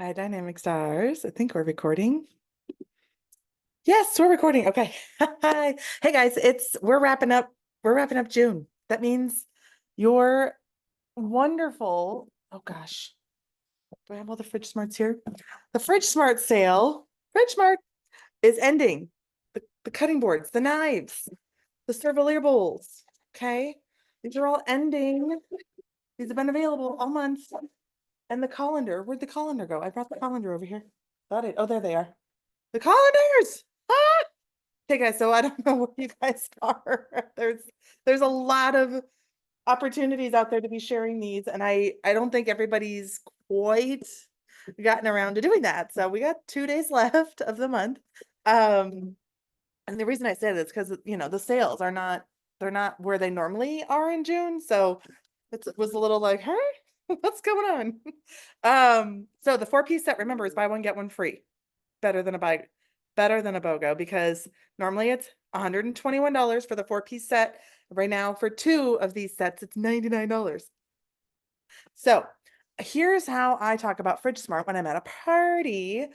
Hi, Dynamic Stars. I think we're recording. Yes, we're recording. Okay. Hi. Hey guys, we're wrapping up June. That means your wonderful, oh gosh. Do I have all the Fridge Smarts here? The Fridge Smart sale, Fridge Smart is ending. The cutting boards, the knives, the Servalier bowls. Okay. These are all ending. These have been available all month. And the colander, where'd the colander go? I brought the colander over here. Got it. Oh, there they are. The colanders. Ah! Okay, guys, so I don't know where you guys are. There's a lot of opportunities out there to be sharing these, and I don't think everybody's quite gotten around to doing that. So we got 2 days left of the month. And the reason I say this is because the sales are not they're not where they normally are in June. So it was a little like, huh? What's going on? So the 4-piece set, remember, is buy one, get one free. Better than a buy, better than a BOGO, because normally it's $121 for the 4-piece set. Right now, for 2 of these sets, it's $99. So here's how I talk about Fridge Smart when I'm at a party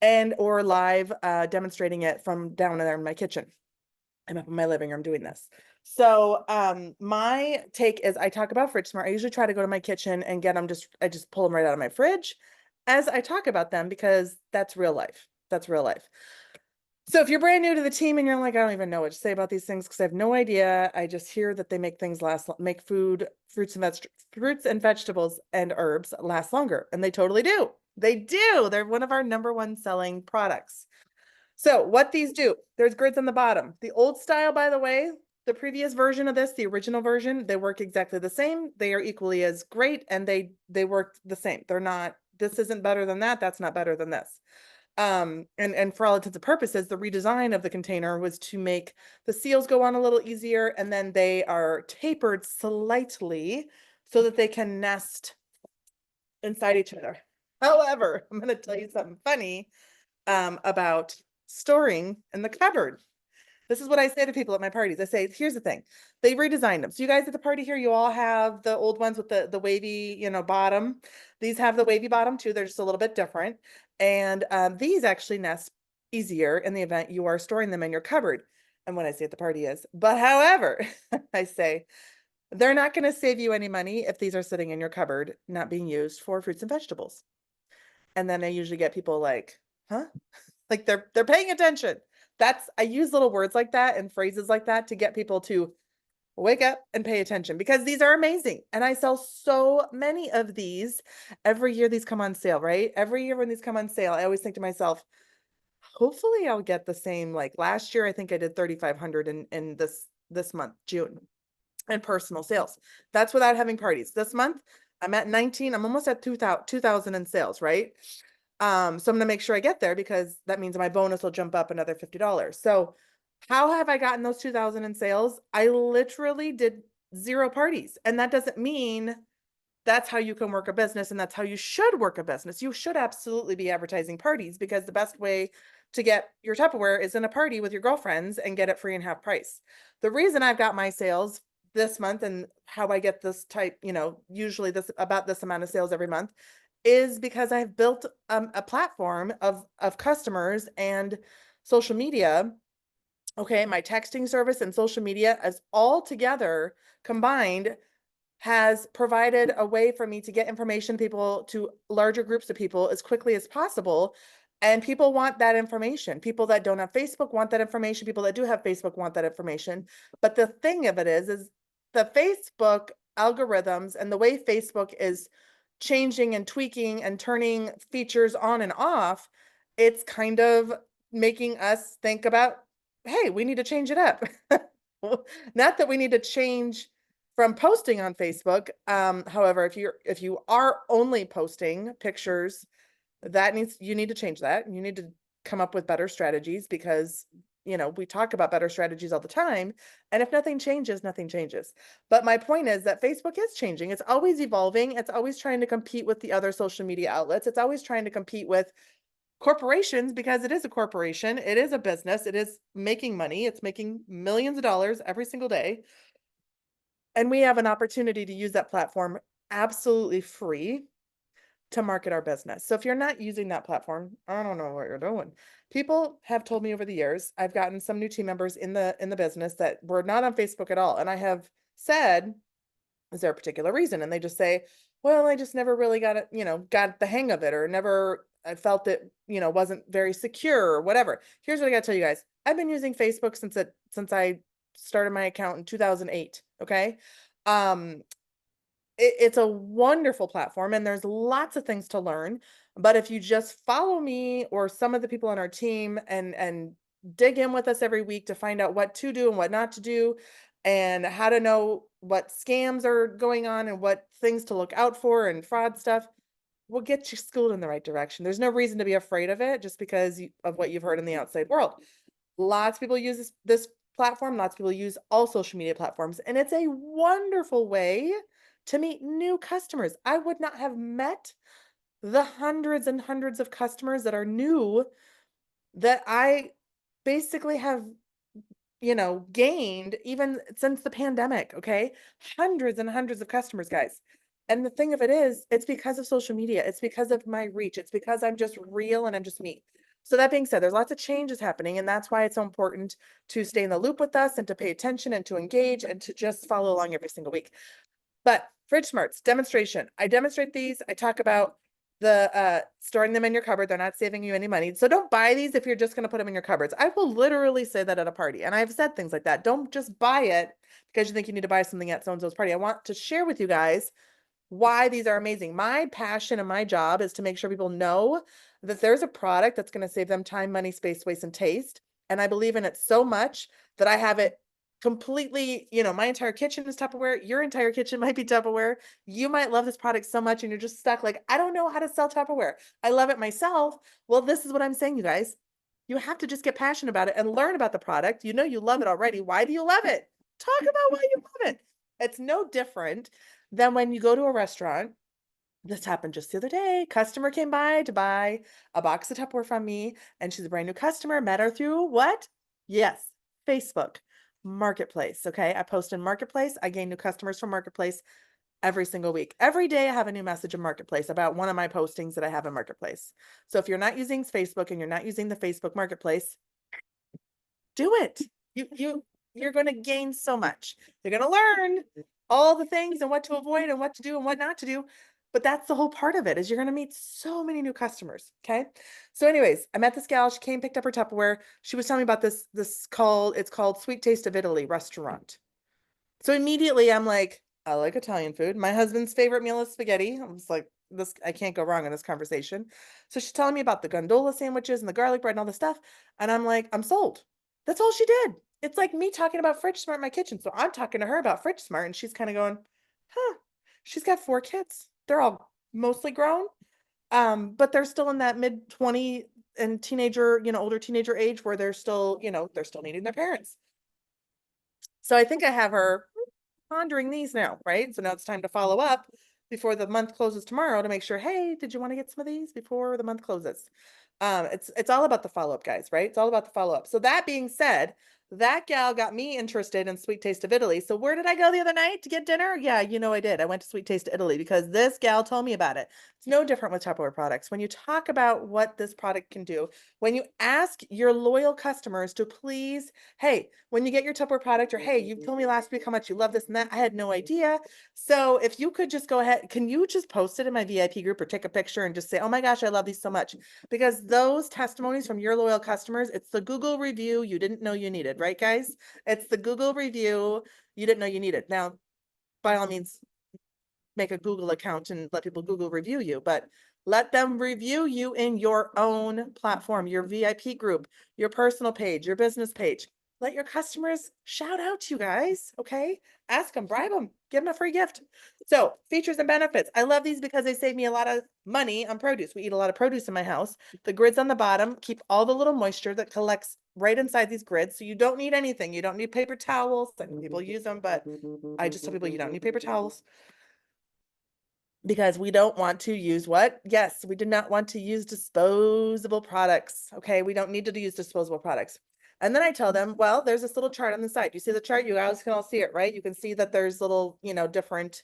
and or live demonstrating it from down there in my kitchen. I'm up in my living room doing this. So my take is I talk about Fridge Smart. I usually try to go to my kitchen and get them I just pull them right out of my fridge as I talk about them, because that's real life. That's real life. So if you're brand new to the team and you're like, I don't even know what to say about these things because I have no idea. I just hear that they make things make food, fruits and vegetables and herbs last longer. And they totally do. They do. They're one of our #1 selling products. So what these do, there's grids on the bottom. The old style, by the way, the previous version of this, the original version, they work exactly the same. They are equally as great, and they work the same. They're not, this isn't better than that. That's not better than this. And for all intents and purposes, the redesign of the container was to make the seals go on a little easier, and then they are tapered slightly so that they can nest inside each other. However, I'm going to tell you something funny about storing in the cupboard. This is what I say to people at my parties. I say, here's the thing. They redesigned them. So you guys at the party here, you all have the old ones with the wavy, bottom. These have the wavy bottom too. They're just a little bit different. And these actually nest easier in the event you are storing them in your cupboard. And what I say at the party is, but however, I say, they're not going to save you any money if these are sitting in your cupboard, not being used for fruits and vegetables. And then I usually get people like, huh? Like they're paying attention. I use little words like that and phrases like that to get people to wake up and pay attention, because these are amazing. And I sell so many of these every year. These come on sale, right? Every year when these come on sale, I always think to myself, hopefully I'll get the same. Like last year, I think I did 3,500 in this month, June, in personal sales. That's without having parties. This month, I'm at 19. I'm almost at 2,000 in sales, right? So I'm gonna make sure I get there, because that means my bonus will jump up another $50. So how have I gotten those 2,000 in sales? I literally did 0 parties. And that doesn't mean that's how you can work a business, and that's how you should work a business. You should absolutely be advertising parties, because the best way to get your Tupperware is in a party with your girlfriends and get it free and half price. The reason I've got my sales this month and how I get this type, usually about this amount of sales every month, is because I've built a platform of customers and social media. Okay, my texting service and social media as all together combined has provided a way for me to get information to larger groups of people as quickly as possible. And people want that information. People that don't have Facebook want that information. People that do have Facebook want that information. But the thing of it is the Facebook algorithms and the way Facebook is changing and tweaking and turning features on and off, it's kind of making us think about, hey, we need to change it up. Not that we need to change from posting on Facebook. However, if you are only posting pictures, you need to change that. You need to come up with better strategies, because we talk about better strategies all the time. And if nothing changes, nothing changes. But my point is that Facebook is changing. It's always evolving. It's always trying to compete with the other social media outlets. It's always trying to compete with corporations, because it is a corporation. It is a business. It is making money. It's making millions of dollars every single day. And we have an opportunity to use that platform absolutely free to market our business. So if you're not using that platform, I don't know what you're doing. People have told me over the years, I've gotten some new team members in the business that were not on Facebook at all. And I have said, is there a particular reason? And they just say, well, I just never really got it, got the hang of it, or never, I felt it, wasn't very secure or whatever. Here's what I got to tell you guys. I've been using Facebook since I started my account in 2008. Okay. Um, it's a wonderful platform and there's lots of things to learn. But if you just follow me or some of the people on our team and dig in with us every week to find out what to do and what not to do, and how to know what scams are going on and what things to look out for and fraud stuff, we'll get you schooled in the right direction. There's no reason to be afraid of it just because of what you've heard in the outside world. Lots of people use this platform. Lots of people use all social media platforms, and it's a wonderful way to meet new customers. I would not have met the hundreds and hundreds of customers that are new that I basically have, gained even since the pandemic. Okay. Hundreds and hundreds of customers, guys. And the thing of it is, it's because of social media. It's because of my reach. It's because I'm just real and I'm just me. So that being said, there's lots of changes happening, and that's why it's so important to stay in the loop with us and to pay attention and to engage and to just follow along every single week. But Fridge Smarts demonstration. I demonstrate these. I talk about the storing them in your cupboard. They're not saving you any money. So don't buy these if you're just going to put them in your cupboards. I will literally say that at a party. And I've said things like that. Don't just buy it because you think you need to buy something at so-and-so's party. I want to share with you guys why these are amazing. My passion and my job is to make sure people know that there's a product that's going to save them time, money, space, waste, and taste. And I believe in it so much that I have it completely, my entire kitchen is Tupperware. Your entire kitchen might be Tupperware. You might love this product so much and you're just stuck like, I don't know how to sell Tupperware. I love it myself. Well, this is what I'm saying, you guys. You have to just get passionate about it and learn about the product. You know you love it already. Why do you love it? Talk about why you love it. It's no different than when you go to a restaurant. This happened just the other day. Customer came by to buy a box of Tupperware from me, and she's a brand new customer. Met her through what? Yes, Facebook Marketplace. Okay. I post in Marketplace. I gain new customers from Marketplace every single week. Every day I have a new message in Marketplace about one of my postings that I have in Marketplace. So if you're not using Facebook and you're not using the Facebook Marketplace, do it. You're going to gain so much. You're going to learn all the things and what to avoid and what to do and what not to do. But that's the whole part of it, is you're going to meet so many new customers. Okay. So anyways, I met this gal. She came, picked up her Tupperware. She was telling me about it's called Sweet Taste of Italy restaurant. So immediately I'm like, I like Italian food. My husband's favorite meal is spaghetti. I was like, this, I can't go wrong in this conversation. So she's telling me about the gondola sandwiches and the garlic bread and all this stuff. And I'm like, I'm sold. That's all she did. It's like me talking about Fridge Smart in my kitchen. So I'm talking to her about Fridge Smart and she's kind of going, huh, she's got 4 kids. They're all mostly grown. But they're still in that mid 20 and teenager, older teenager age where they're still, they're still needing their parents. So I think I have her pondering these now, right? So now it's time to follow up before the month closes tomorrow to make sure, hey, did you want to get some of these before the month closes? It's all about the follow-up, guys, right? It's all about the follow-up. So that being said, that gal got me interested in Sweet Taste of Italy. So where did I go the other night to get dinner? Yeah, I did. I went to Sweet Taste of Italy because this gal told me about it. It's no different with Tupperware products. When you talk about what this product can do, when you ask your loyal customers to please, hey, when you get your Tupperware product, or hey, you told me last week how much you love this and that, I had no idea. So if you could just go ahead, can you just post it in my VIP group or take a picture and just say, oh my gosh, I love these so much? Because those testimonies from your loyal customers, it's the Google review you didn't know you needed, right, guys? It's the Google review you didn't know you needed. Now, by all means, make a Google account and let people Google review you, but let them review you in your own platform, your VIP group, your personal page, your business page. Let your customers shout out to you guys. Okay. Ask them, bribe them, give them a free gift. So features and benefits. I love these because they save me a lot of money on produce. We eat a lot of produce in my house. The grids on the bottom keep all the little moisture that collects right inside these grids. So you don't need anything. You don't need paper towels. I mean, people use them, but I just tell people you don't need paper towels because we don't want to use what? Yes, we do not want to use disposable products. Okay, we don't need to use disposable products. And then I tell them, well, there's this little chart on the side. You see the chart? You guys can all see it, right? You can see that there's little, different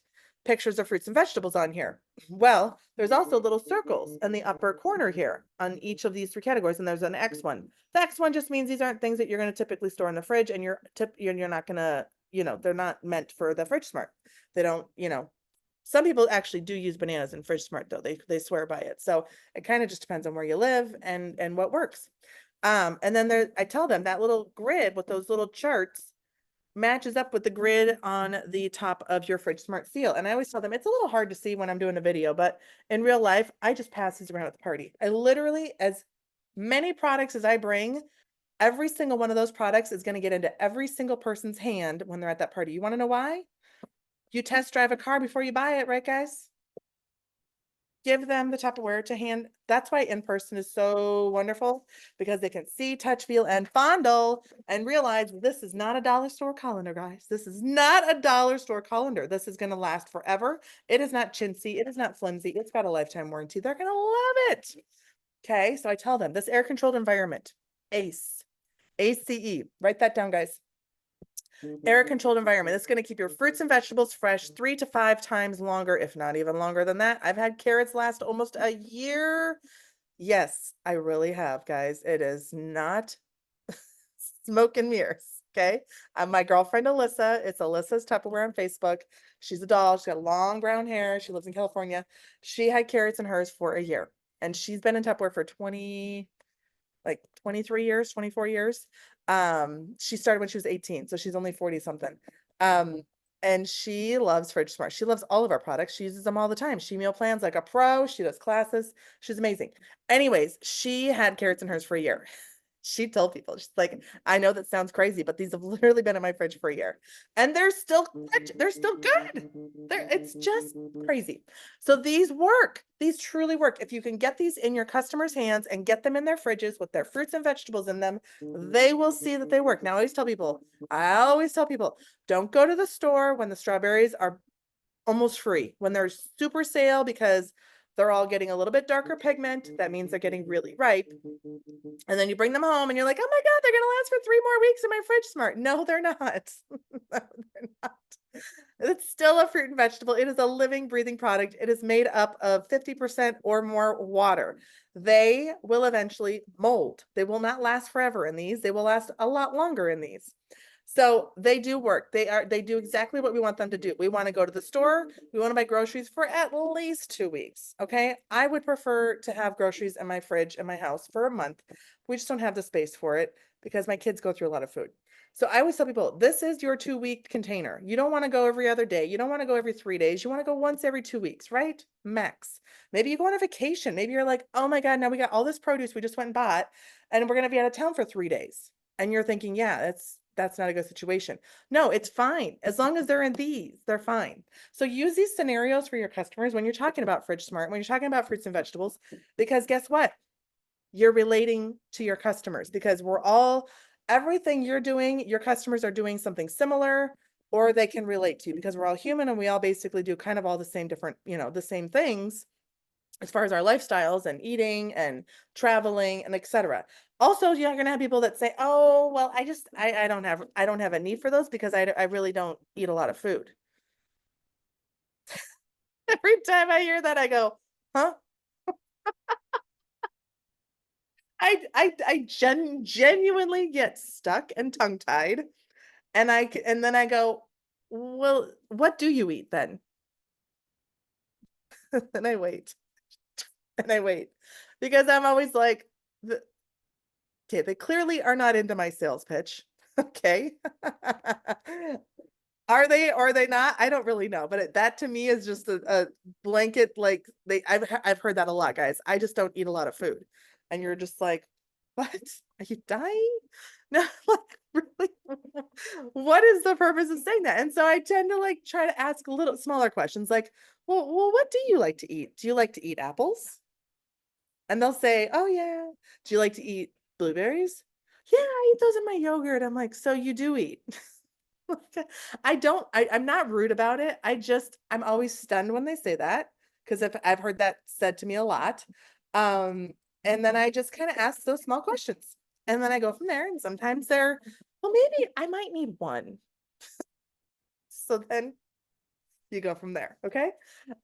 pictures of fruits and vegetables on here. Well, there's also little circles in the upper corner here on each of these three categories, and there's an X one. The X one just means these aren't things that you're going to typically store in the fridge, and you're not going to, they're not meant for the Fridge Smart. They don't, some people actually do use bananas in Fridge Smart though. They swear by it. So it kind of just depends on where you live and what works. And then I tell them that little grid with those little charts matches up with the grid on the top of your Fridge Smart seal. And I always tell them it's a little hard to see when I'm doing a video, but in real life, I just pass these around at the party. I literally, as many products as I bring, every single one of those products is going to get into every single person's hand when they're at that party. You want to know why? You test drive a car before you buy it, right, guys? Give them the Tupperware to hand. That's why in person is so wonderful, because they can see, touch, feel, and fondle and realize this is not a dollar store colander, guys. This is not a dollar store colander. This is going to last forever. It is not chintzy. It is not flimsy. It's got a lifetime warranty. They're going to love it. Okay. So I tell them this air controlled environment, ACE, ACE, write that down, guys. Air controlled environment. It's going to keep your fruits and vegetables fresh 3 to 5 times longer, if not even longer than that. I've had carrots last almost a year. Yes, I really have, guys. It is not smoke and mirrors. Okay. My girlfriend, Alyssa, it's Alyssa's Tupperware on Facebook. She's a doll. She's got long brown hair. She lives in California. She had carrots in hers for a year, and she's been in Tupperware for 23 years, 24 years. She started when she was 18, so she's only 40 something. And she loves Fridge Smart. She loves all of our products. She uses them all the time. She meal plans like a pro. She does classes. She's amazing. Anyways, she had carrots in hers for a year. She told people, she's like, I know that sounds crazy, but these have literally been in my fridge for a year, and they're still good. It's just crazy. So these work. These truly work. If you can get these in your customers' hands and get them in their fridges with their fruits and vegetables in them, they will see that they work. Now, I always tell people, don't go to the store when the strawberries are almost free, when they're super sale, because they're all getting a little bit darker pigment. That means they're getting really ripe. And then you bring them home and you're like, oh my God, they're going to last for 3 more weeks in my Fridge Smart. No, they're not. No, they're not. It's still a fruit and vegetable. It is a living, breathing product. It is made up of 50% or more water. They will eventually mold. They will not last forever in these. They will last a lot longer in these. So they do work. They do exactly what we want them to do. We want to go to the store. We want to buy groceries for at least 2 weeks. Okay. I would prefer to have groceries in my fridge in my house for a month. We just don't have the space for it because my kids go through a lot of food. So I always tell people, this is your 2-week container. You don't want to go every other day. You don't want to go every 3 days. You want to go once every 2 weeks, right? Max. Maybe you go on a vacation. Maybe you're like, oh my God, now we got all this produce we just went and bought, and we're going to be out of town for 3 days. And you're thinking, yeah, that's not a good situation. No, it's fine. As long as they're in these, they're fine. So use these scenarios for your customers when you're talking about Fridge Smart, when you're talking about fruits and vegetables, because guess what? You're relating to your customers, because everything you're doing, your customers are doing something similar, or they can relate to, because we're all human and we all basically do kind of all the same different, the same things as far as our lifestyles and eating and traveling and etc. Also, you're going to have people that say, oh, well, I don't have a need for those because I really don't eat a lot of food. Every time I hear that, I go, huh? I genuinely get stuck and tongue tied, and then I go, well, what do you eat then? And I wait and I wait, because I'm always like, okay, they clearly are not into my sales pitch. Okay. Are they or are they not? I don't really know, but that to me is just a blanket, like I've heard that a lot, guys. I just don't eat a lot of food. And you're just like, what? Are you dying? No, like really? What is the purpose of saying that? And so I tend to like try to ask a little smaller questions like, well, what do you like to eat? Do you like to eat apples? And they'll say, oh yeah. Do you like to eat blueberries? Yeah, I eat those in my yogurt. I'm like, so you do eat. I'm not rude about it. I'm always stunned when they say that, because if I've heard that said to me a lot. And then I just kind of ask those small questions, and then I go from there. And sometimes well, maybe I might need one. So then You go from there. Okay.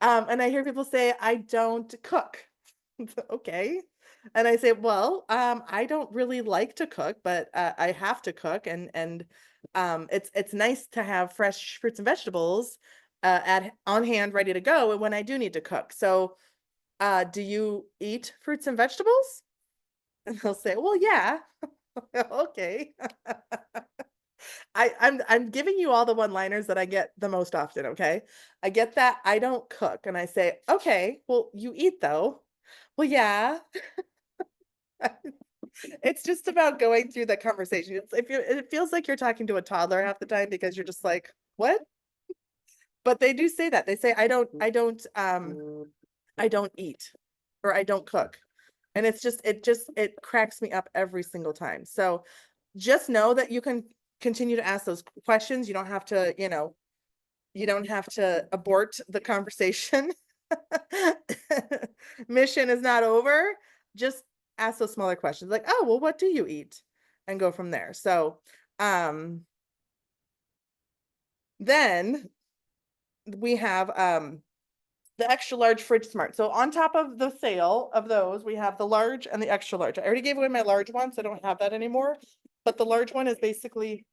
And I hear people say, I don't cook. Okay. And I say, well, I don't really like to cook, but I have to cook, and it's nice to have fresh fruits and vegetables at on hand, ready to go when I do need to cook. So, do you eat fruits and vegetables? And they'll say, well, yeah. Okay. I'm giving you all the one-liners that I get the most often, okay? I get that I don't cook, and I say, okay, well, you eat though. Well, yeah. It's just about going through the conversation. It feels like you're talking to a toddler half the time because you're just like, what? But they do say that. They say, I don't eat or I don't cook. And it cracks me up every single time. So just know that you can continue to ask those questions. You don't have to, you don't have to abort the conversation. Mission is not over. Just ask those smaller questions like, oh, well, what do you eat? And go from there. So then we have the extra large fridge smart. So on top of the sale of those, we have the large and the extra large. I already gave away my large one, so I don't have that anymore. But the large one is basically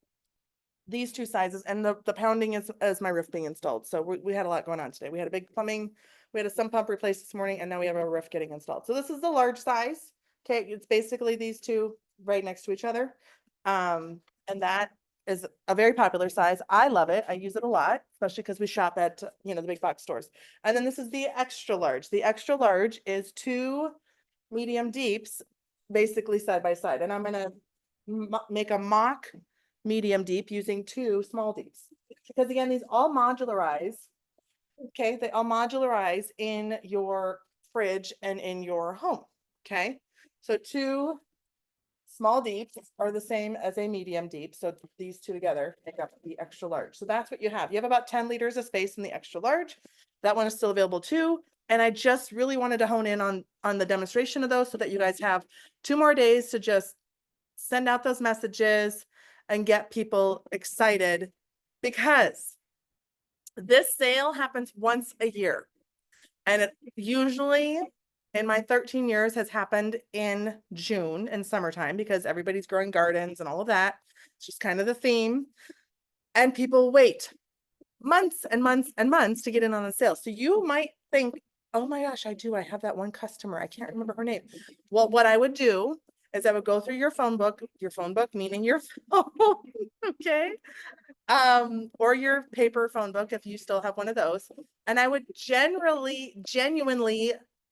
these two sizes, and the pounding is my roof being installed. So we had a lot going on today. We had a big plumbing, we had a sump pump replaced this morning, and now we have a roof getting installed. So this is the large size. Okay, it's basically these two right next to each other. And that is a very popular size. I love it. I use it a lot, especially because we shop at, the big box stores. And then this is the extra large. The extra large is two medium deeps, basically side by side. And I'm gonna make a mock medium deep using two small deeps. Because again, these all modularize. Okay, they all modularize in your fridge and in your home. Okay, so two small deeps are the same as a medium deep. So these two together make up the extra large. So that's what you have. You have about 10 liters of space in the extra large. That one is still available too. And I just really wanted to hone in on the demonstration of those so that you guys have 2 more days to just send out those messages and get people excited, because this sale happens once a year. And it usually in my 13 years has happened in June in summertime because everybody's growing gardens and all of that. It's just kind of the theme. And people wait months and months and months to get in on the sale. So you might think, oh my gosh, I do. I have that one customer. I can't remember her name. Well, what I would do is I would go through your phone book meaning your phone, okay? Or your paper phone book if you still have one of those. And I would genuinely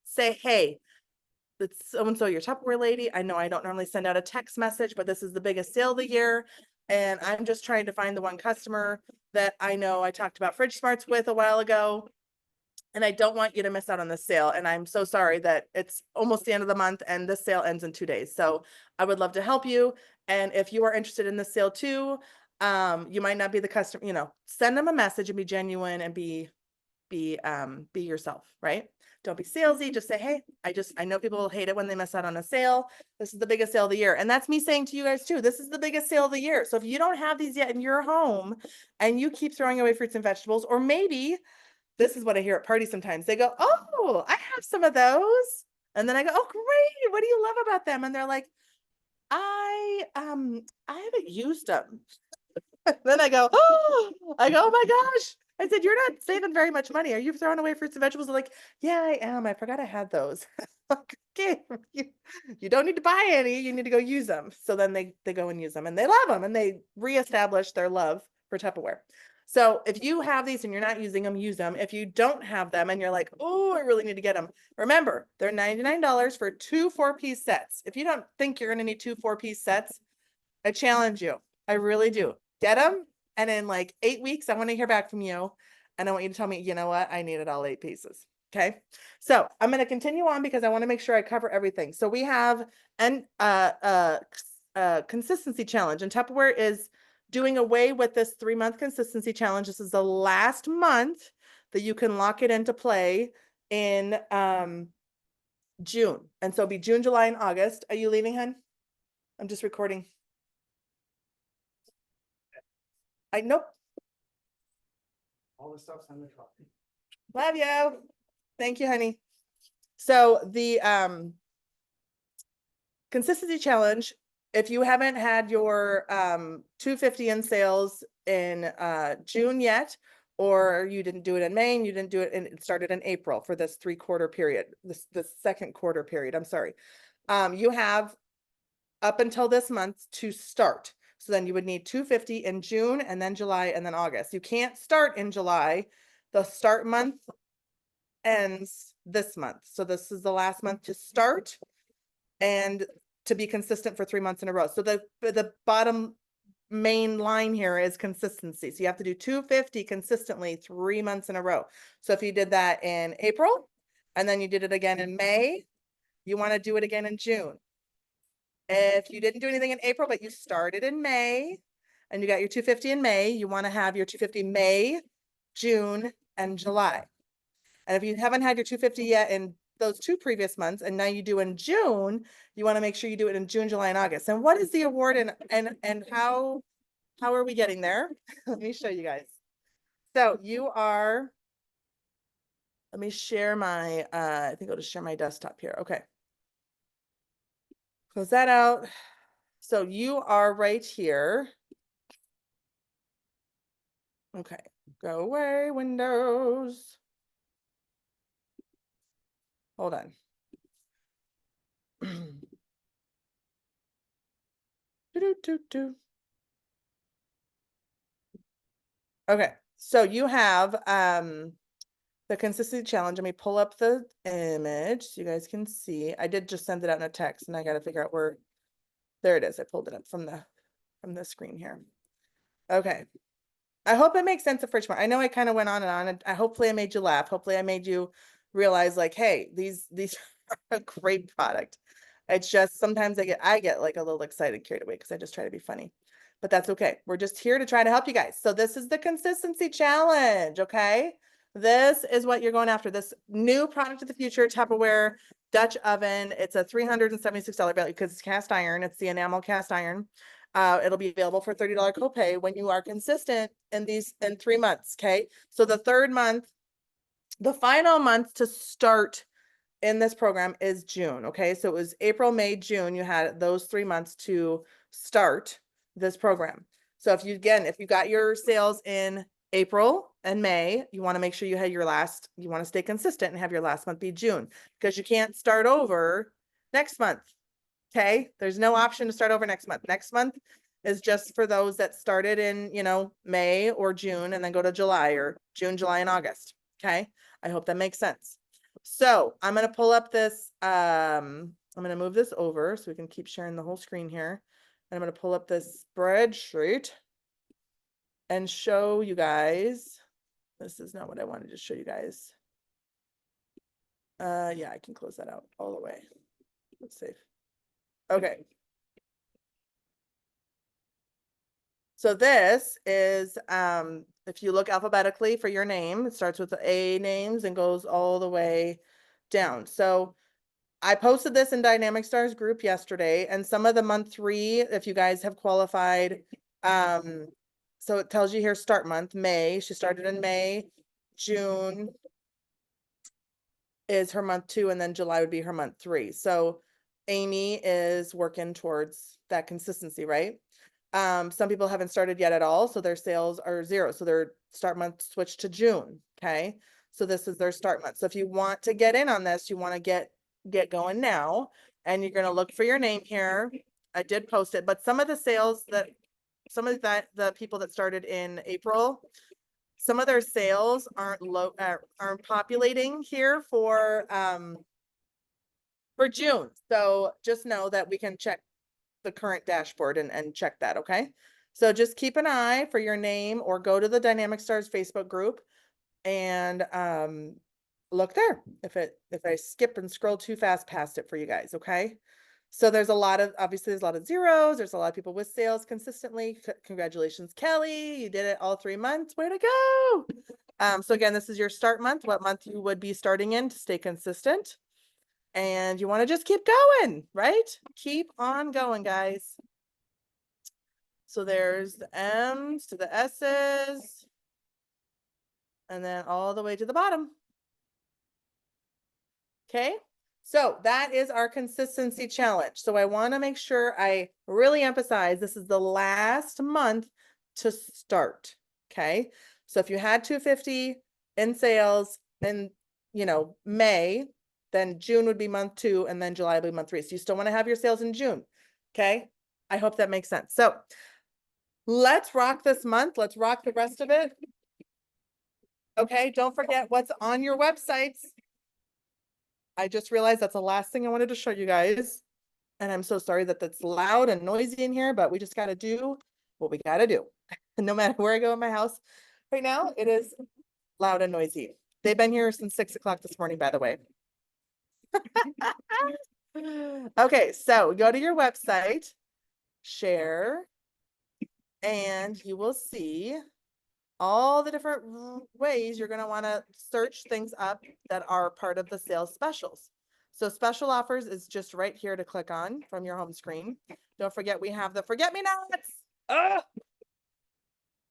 say, hey, it's so-and-so your Tupperware lady. I know I don't normally send out a text message, but this is the biggest sale of the year. And I'm just trying to find the one customer that I know I talked about Fridge Smarts with a while ago. And I don't want you to miss out on the sale. And I'm so sorry that it's almost the end of the month and this sale ends in 2 days. So I would love to help you. And if you are interested in this sale too, you might not be the customer, send them a message and be genuine and be yourself, right? Don't be salesy. Just say, hey, I know people will hate it when they miss out on a sale. This is the biggest sale of the year. And that's me saying to you guys too, this is the biggest sale of the year. So if you don't have these yet in your home and you keep throwing away fruits and vegetables, or maybe this is what I hear at parties sometimes. They go, oh, I have some of those. And then I go, oh, great. What do you love about them? And they're like, I haven't used them. Then I go, oh my gosh. I said, you're not saving very much money. Are you throwing away fruits and vegetables? They're like, yeah, I am. I forgot I had those. Okay, you don't need to buy any. You need to go use them. So then they go and use them and they love them and they reestablish their love for Tupperware. So if you have these and you're not using them, use them. If you don't have them and you're like, oh, I really need to get them. Remember, they're $99 for 2 4-piece sets. If you don't think you're going to need 2 4-piece sets, I challenge you. I really do. Get them. And in like 8 weeks, I want to hear back from you. And I want you to tell me, you know what? I needed all 8 pieces. Okay. So I'm going to continue on because I want to make sure I cover everything. So we have consistency challenge, and Tupperware is doing away with this 3-month consistency challenge. This is the last month that you can lock it into play in June. And so it'll be June, July, and August. Are you leaving, hun? I'm just recording. Nope. All the stuff's on the truck. Love you. Thank you, honey. So the consistency challenge, if you haven't had your 250 in sales in June yet, or you didn't do it in May and you didn't do it and it started in April for this 3/4 period, the second quarter period, I'm sorry. You have up until this month to start. So then you would need 250 in June and then July and then August. You can't start in July. The start month ends this month. So this is the last month to start and to be consistent for 3 months in a row. So the bottom main line here is consistency. So you have to do 250 consistently 3 months in a row. So if you did that in April and then you did it again in May, you want to do it again in June. If you didn't do anything in April, but you started in May and you got your 250 in May, you want to have your 250 May, June, and July. And if you haven't had your 250 yet in those 2 previous months, and now you do in June, you want to make sure you do it in June, July, and August. And what is the award and how are we getting there? Let me show you guys. So you are, let me share my, I think I'll just share my desktop here. Okay. Close that out. So you are right here. Okay, go away, Windows. Hold on. Okay, so you have the consistency challenge. Let me pull up the image so you guys can see. I did just send it out in a text and I got to figure out where. There it is. I pulled it up from the screen here. Okay. I hope it makes sense of Fridge Mart. I know I kind of went on and on, and hopefully I made you laugh. Hopefully I made you realize like, hey, these are a great product. It's just sometimes I get like a little excited, carried away because I just try to be funny. But that's okay. We're just here to try to help you guys. So this is the consistency challenge, okay? This is what you're going after. This new product of the future, Tupperware Dutch oven. It's a $376 value because it's cast iron. It's the enamel cast iron. It'll be available for $30 copay when you are consistent in 3 months. Okay. So the third month, the final month to start in this program is June. Okay. So it was April, May, June. You had those 3 months to start this program. So if you got your sales in April and May, you want to make sure you want to stay consistent and have your last month be June because you can't start over next month. Okay, there's no option to start over next month. Next month is just for those that started in, May or June and then go to July or June, July, and August. Okay, I hope that makes sense. So I'm going to pull up this. I'm going to move this over so we can keep sharing the whole screen here. And I'm going to pull up this spreadsheet and show you guys. This is not what I wanted to show you guys. Yeah, I can close that out all the way. Let's save. Okay. So this is, if you look alphabetically for your name, it starts with the A names and goes all the way down. So I posted this in Dynamic Stars group yesterday, and some of the month 3, if you guys have qualified, so it tells you here start month, May. She started in May. June is her month 2, and then July would be her month 3. So Amy is working towards that consistency, right? Some people haven't started yet at all, so their sales are 0. So their start month switched to June. Okay. So this is their start month. So if you want to get in on this, you want to get going now, and you're going to look for your name here. I did post it, but some of the people that started in April, some of their sales aren't populating here for June. So just know that we can check the current dashboard and check that. Okay. So just keep an eye for your name or go to the Dynamic Stars Facebook group and look there. If I skip and scroll too fast past it for you guys. Okay. So there's a lot of zeros. There's a lot of people with sales consistently. Congratulations, Kelly. You did it all 3 months. Way to go. So again, this is your start month, what month you would be starting in to stay consistent. And you want to just keep going, right? Keep on going, guys. So there's the M's to the S's. and then all the way to the bottom. Okay, so that is our consistency challenge. So I want to make sure I really emphasize this is the last month to start. Okay, so if you had 250 in sales in, May, then June would be month 2, and then July would be month 3. So you still want to have your sales in June. Okay, I hope that makes sense. So let's rock this month. Let's rock the rest of it. Okay, don't forget what's on your websites. I just realized that's the last thing I wanted to show you guys. And I'm so sorry that that's loud and noisy in here, but we just got to do what we got to do. No matter where I go in my house right now, it is loud and noisy. They've been here since 6 o'clock this morning, by the way. Okay, so go to your website, share, and you will see all the different ways you're going to want to search things up that are part of the sales specials. So special offers is just right here to click on from your home screen. Don't forget we have the forget-me-nots.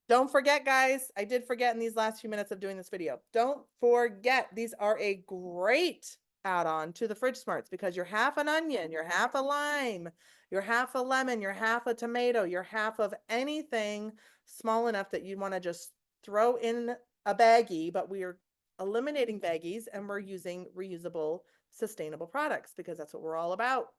Don't forget, guys, I did forget in these last few minutes of doing this video. Don't forget, these are a great add-on to the Fridge Smarts because you're half an onion, you're half a lime, you're half a lemon, you're half a tomato, you're half of anything small enough that you want to just throw in a baggie, but we are eliminating baggies and we're using reusable, sustainable products because that's what we're all about.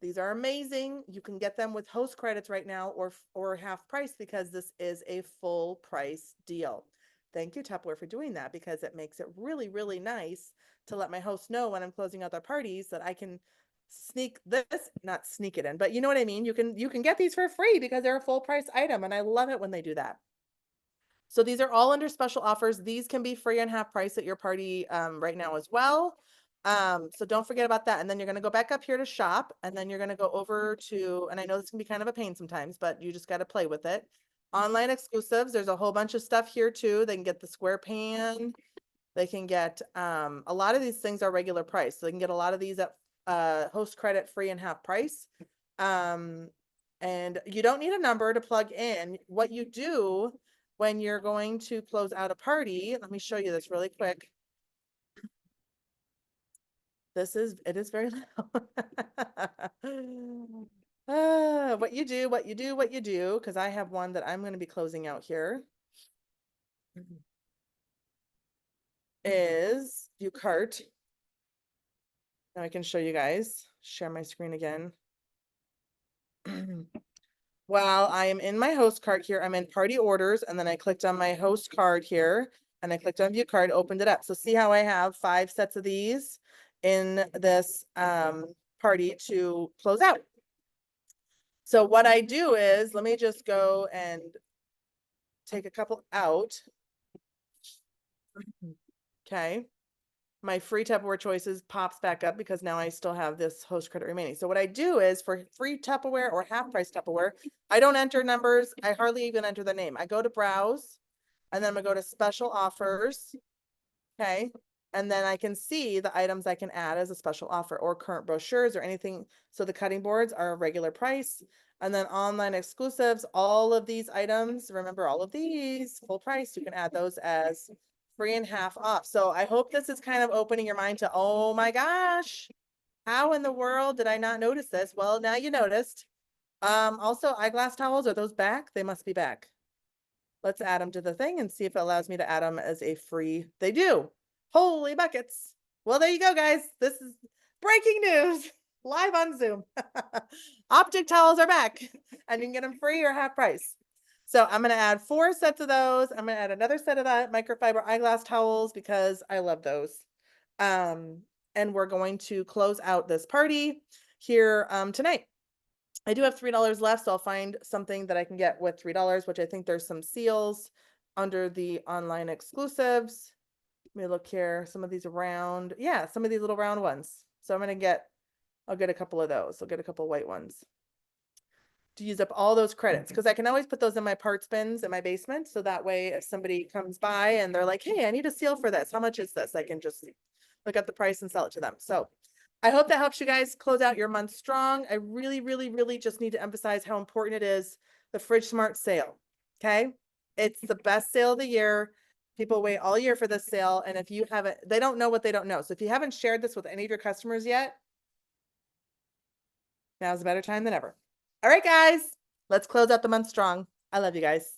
These are amazing. You can get them with host credits right now or half price because this is a full price deal. Thank you, Tupperware, for doing that because it makes it really, really nice to let my hosts know when I'm closing out their parties that I can not sneak it in, but you know what I mean? You can get these for free because they're a full price item, and I love it when they do that. So these are all under special offers. These can be free and half price at your party right now as well. So don't forget about that. And then you're going to go back up here to shop, and then you're going to go over to, and I know this can be kind of a pain sometimes, but you just got to play with it. Online exclusives. There's a whole bunch of stuff here too. They can get the square pan. They can get, a lot of these things are regular price. So they can get a lot of these at host credit free and half price. And you don't need a number to plug in. What you do when you're going to close out a party, let me show you this really quick. It is very loud. What you do, because I have one that I'm going to be closing out here, is you cart. Now I can show you guys, share my screen again. While I am in my host card here, I'm in party orders, and then I clicked on my host card here, and I clicked on view card, opened it up. So see how I have 5 sets of these in this party to close out. So what I do is, let me just go and take a couple out. Okay. My free Tupperware choices pops back up because now I still have this host credit remaining. So what I do is for free Tupperware or half price Tupperware, I don't enter numbers. I hardly even enter the name. I go to browse, and then I'm gonna go to special offers. Okay. And then I can see the items I can add as a special offer or current brochures or anything. So the cutting boards are a regular price. And then online exclusives, all of these items, remember all of these full price, you can add those as free and half off. So I hope this is kind of opening your mind to, oh my gosh, how in the world did I not notice this? Well, now you noticed. Also eyeglass towels, are those back? They must be back. Let's add them to the thing and see if it allows me to add them as a free. They do. Holy buckets. Well, there you go, guys. This is breaking news live on Zoom. Optic towels are back and you can get them free or half price. So I'm going to add 4 sets of those. I'm going to add another set of that microfiber eyeglass towels because I love those. And we're going to close out this party here tonight. I do have $3 left, so I'll find something that I can get with $3, which I think there's some seals under the online exclusives. Let me look here. Some of these round, yeah, some of these little round ones. So I'll get a couple of those. I'll get a couple white ones to use up all those credits because I can always put those in my parts bins in my basement. So that way, if somebody comes by and they're like, hey, I need a seal for this. How much is this? I can just look at the price and sell it to them. So I hope that helps you guys close out your month strong. I really, really, really just need to emphasize how important it is, the Fridge Smart sale. Okay. It's the best sale of the year. People wait all year for this sale. And if you haven't, they don't know what they don't know. So if you haven't shared this with any of your customers yet, now's a better time than ever. All right, guys, let's close out the month strong. I love you guys.